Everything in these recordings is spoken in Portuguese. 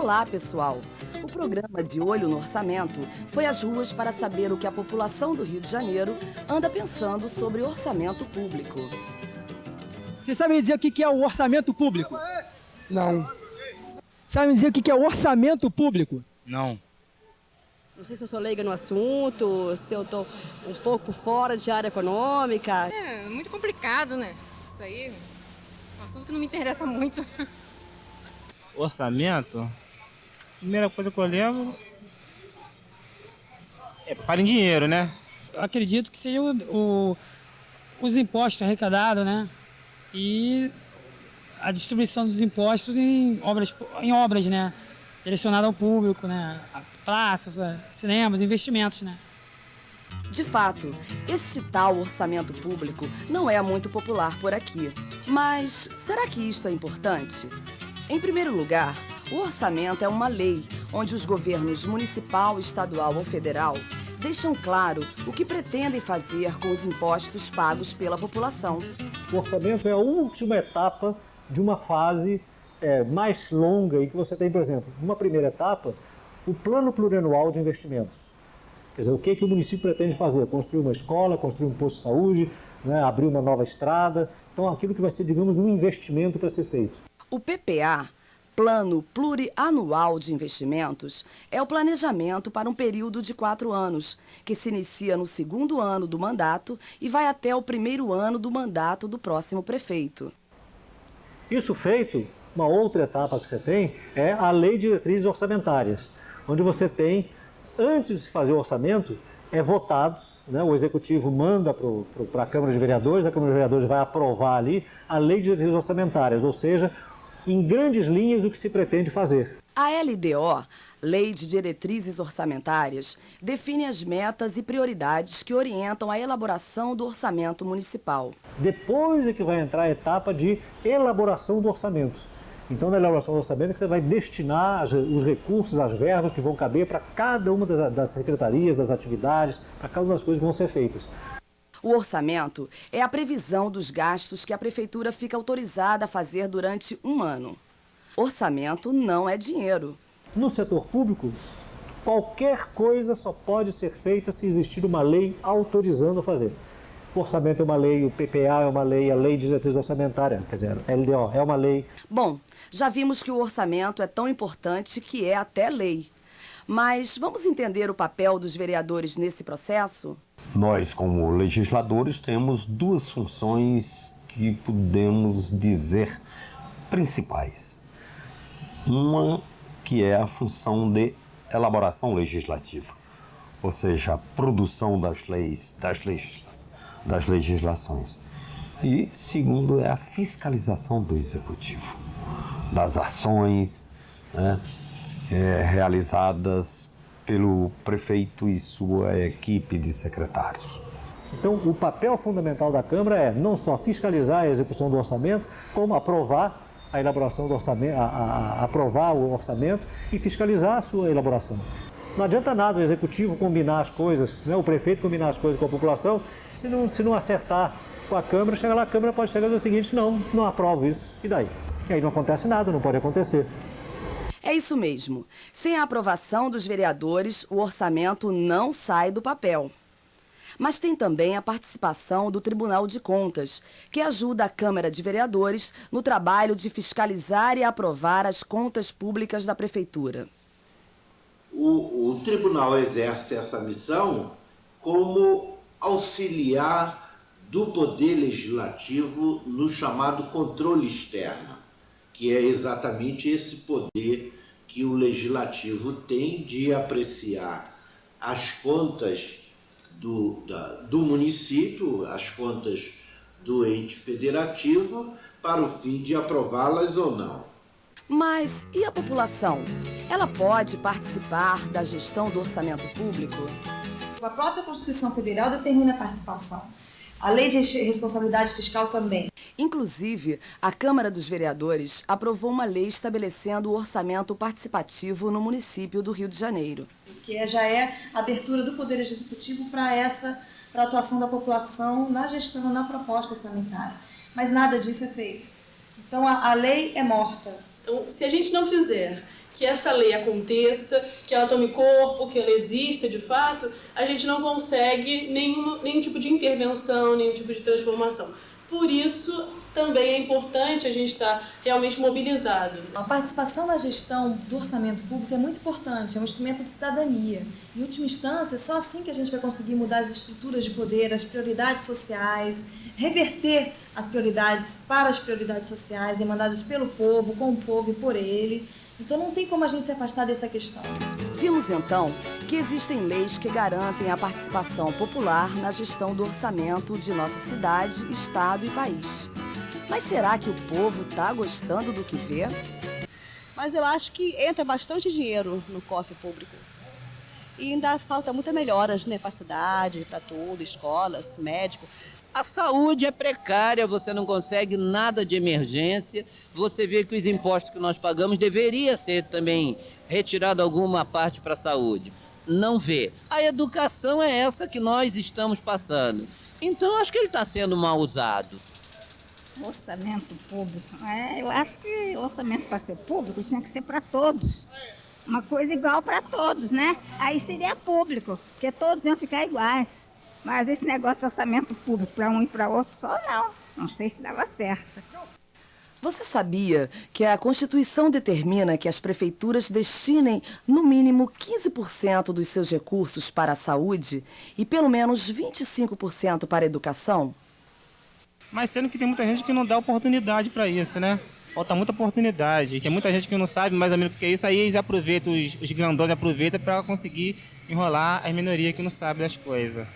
Olá, pessoal! O programa De Olho no Orçamento foi às ruas para saber o que a população do Rio de Janeiro anda pensando sobre orçamento público. Você sabe me dizer o que é o orçamento público? Não. Sabe me dizer o que é o orçamento público? Não. Não sei se eu sou leiga no assunto, se eu estou um pouco fora de área econômica. É muito complicado, né? Isso aí é um assunto que não me interessa muito. Orçamento? Primeira coisa que eu levo é para em dinheiro, né? Eu acredito que seja os impostos arrecadados, né? E a distribuição dos impostos em obras, né? Direcionada ao público, né? Praças, cinemas, investimentos, né? De fato, esse tal orçamento público não é muito popular por aqui. Mas será que isto é importante? Em primeiro lugar, o orçamento é uma lei onde os governos municipal, estadual ou federal deixam claro o que pretendem fazer com os impostos pagos pela população. O orçamento é a última etapa de uma fase mais longa em que você tem, por exemplo, numa primeira etapa, o plano plurianual de investimentos. Quer dizer, o que o município pretende fazer? Construir uma escola, construir um posto de saúde, né, abrir uma nova estrada. Então, aquilo que vai ser, digamos, um investimento para ser feito. O PPA, Plano Plurianual de Investimentos, é o planejamento para um período de 4 anos, que se inicia no 2º ano do mandato e vai até o 1º ano do mandato do próximo prefeito. Isso feito, uma outra etapa que você tem é a Lei de Diretrizes Orçamentárias, onde você tem, antes de se fazer o orçamento, é votado, né, o Executivo manda para a Câmara de Vereadores, a Câmara de Vereadores vai aprovar ali a Lei de Diretrizes Orçamentárias, ou seja, em grandes linhas o que se pretende fazer. A LDO, Lei de Diretrizes Orçamentárias, define as metas e prioridades que orientam a elaboração do orçamento municipal. Depois é que vai entrar a etapa de elaboração do orçamento. Então, na elaboração do orçamento é que você vai destinar os recursos, as verbas que vão caber para cada uma das secretarias, das atividades, para cada uma das coisas que vão ser feitas. O orçamento é a previsão dos gastos que a prefeitura fica autorizada a fazer durante um ano. Orçamento não é dinheiro. No setor público, qualquer coisa só pode ser feita se existir uma lei autorizando a fazer. O orçamento é uma lei, o PPA é uma lei, a Lei de Diretrizes Orçamentárias, quer dizer, a LDO é uma lei. Bom, já vimos que o orçamento é tão importante que é até lei. Mas vamos entender o papel dos vereadores nesse processo? Nós, como legisladores, temos 2 funções que podemos dizer principais. Uma que é a função de elaboração legislativa, ou seja, a produção das leis, das legislações. E segundo é a fiscalização do Executivo, das ações, né, realizadas pelo prefeito e sua equipe de secretários. Então, o papel fundamental da Câmara é não só fiscalizar a execução do orçamento, como aprovar a elaboração do orçamento, aprovar o orçamento e fiscalizar a sua elaboração. Não adianta nada o Executivo combinar as coisas, né, o prefeito combinar as coisas com a população, se não acertar com a Câmara, chega lá, a Câmara pode chegar e dizer o seguinte, não aprovo isso, e daí? E aí não acontece nada, não pode acontecer. É isso mesmo. Sem a aprovação dos vereadores, o orçamento não sai do papel. Mas tem também a participação do Tribunal de Contas, que ajuda a Câmara de Vereadores no trabalho de fiscalizar e aprovar as contas públicas da Prefeitura. O tribunal exerce essa missão como auxiliar do Poder Legislativo no chamado controle externo, que é exatamente esse poder que o Legislativo tem de apreciar as contas do município, as contas do ente federativo, para o fim de aprová-las ou não. Mas e a população? Ela pode participar da gestão do orçamento público? A própria Constituição Federal determina a participação. A Lei de Responsabilidade Fiscal também. Inclusive, a Câmara dos Vereadores aprovou uma lei estabelecendo o orçamento participativo no município do Rio de Janeiro. Que já é a abertura do Poder Executivo para a atuação da população na gestão, na proposta orçamentária. Mas nada disso é feito. Então, a lei é morta. Então, se a gente não fizer que essa lei aconteça, que ela tome corpo, que ela exista de fato, a gente não consegue nenhum tipo de intervenção, nenhum tipo de transformação. Por isso, também é importante a gente estar realmente mobilizado. A participação na gestão do orçamento público é muito importante, é um instrumento de cidadania. Em última instância, é só assim que a gente vai conseguir mudar as estruturas de poder, as prioridades sociais, reverter as prioridades para as prioridades sociais demandadas pelo povo, com o povo e por ele. Então não tem como a gente se afastar dessa questão. Vimos então que existem leis que garantem a participação popular na gestão do orçamento de nossa cidade, estado e país. Mas será que o povo está gostando do que vê? Mas eu acho que entra bastante dinheiro no cofre público. E ainda falta muitas melhoras, né, para a cidade, para tudo, escolas, médico. A saúde é precária, você não consegue nada de emergência. Você vê que os impostos que nós pagamos deveria ser também retirado alguma parte para a saúde. Não vê. A educação é essa que nós estamos passando. Então, acho que ele está sendo mal usado. Orçamento público. Eu acho que o orçamento para ser público tinha que ser para todos. Uma coisa igual para todos, né? Aí seria público, porque todos iam ficar iguais. Mas esse negócio de orçamento público para um e para outro só não sei se dava certo. Você sabia que a Constituição determina que as prefeituras destinem no mínimo 15% dos seus recursos para a saúde e pelo menos 25% para a educação? Mas sendo que tem muita gente que não dá oportunidade para isso, né? Falta muita oportunidade. Tem muita gente que não sabe mais ou menos o que é isso, aí eles aproveitam, os grandões aproveitam para conseguir enrolar as minorias que não sabem das coisas.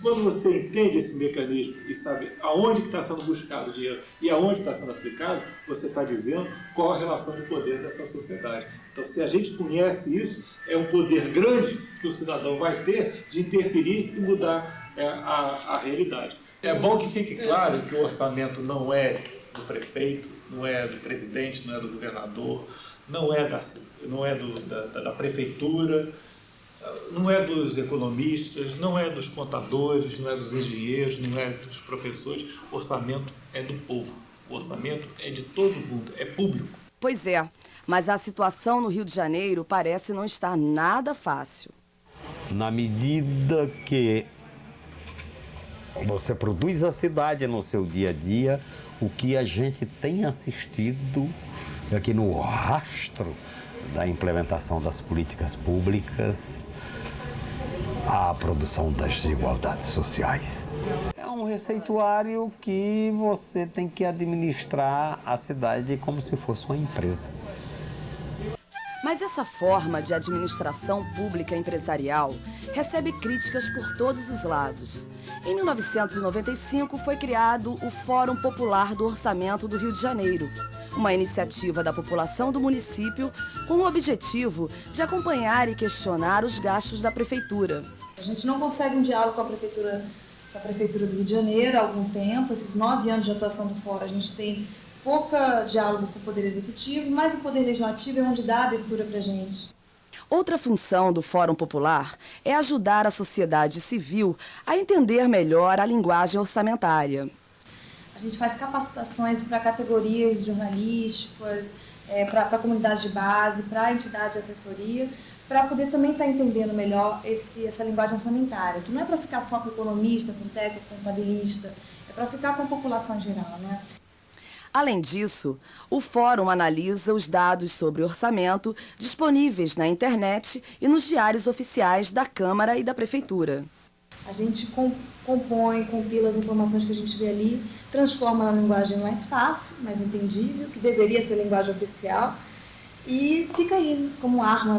Quando você entende esse mecanismo e sabe aonde está sendo buscado o dinheiro e aonde está sendo aplicado, você está dizendo qual a relação de poder dessa sociedade. Então, se a gente conhece isso, é um poder grande que o cidadão vai ter de interferir e mudar a realidade. É bom que fique claro que o orçamento não é do prefeito, não é do presidente, não é do governador, não é da prefeitura, não é dos economistas, não é dos contadores, não é dos engenheiros, não é dos professores. O orçamento é do povo. O orçamento é de todo mundo, é público. Pois é, mas a situação no Rio de Janeiro parece não estar nada fácil. Na medida que você produz a cidade no seu dia a dia, o que a gente tem assistido aqui no rastro da implementação das políticas públicas, a produção das desigualdades sociais. É um receituário que você tem que administrar a cidade como se fosse uma empresa. Mas essa forma de administração pública empresarial recebe críticas por todos os lados. Em 1995 foi criado o Fórum Popular do Orçamento do Rio de Janeiro, uma iniciativa da população do município com o objetivo de acompanhar e questionar os gastos da prefeitura. A gente não consegue um diálogo com a prefeitura do Rio de Janeiro há algum tempo. Esses 9 anos de atuação do Fórum, a gente tem pouca diálogo com o Poder Executivo, mas o Poder Legislativo é onde dá abertura para a gente. Outra função do Fórum Popular é ajudar a sociedade civil a entender melhor a linguagem orçamentária. A gente faz capacitações para categorias jornalísticas, para a comunidade de base, para entidades de assessoria, para poder também estar entendendo melhor essa linguagem orçamentária, que não é para ficar só com economista, com técnico, com contabilista, é para ficar com a população em geral, né? Além disso, o Fórum analisa os dados sobre orçamento disponíveis na internet e nos diários oficiais da Câmara e da Prefeitura. A gente compõe, compila as informações que a gente vê ali, transforma na linguagem mais fácil, mais entendível, que deveria ser linguagem oficial, e fica aí como arma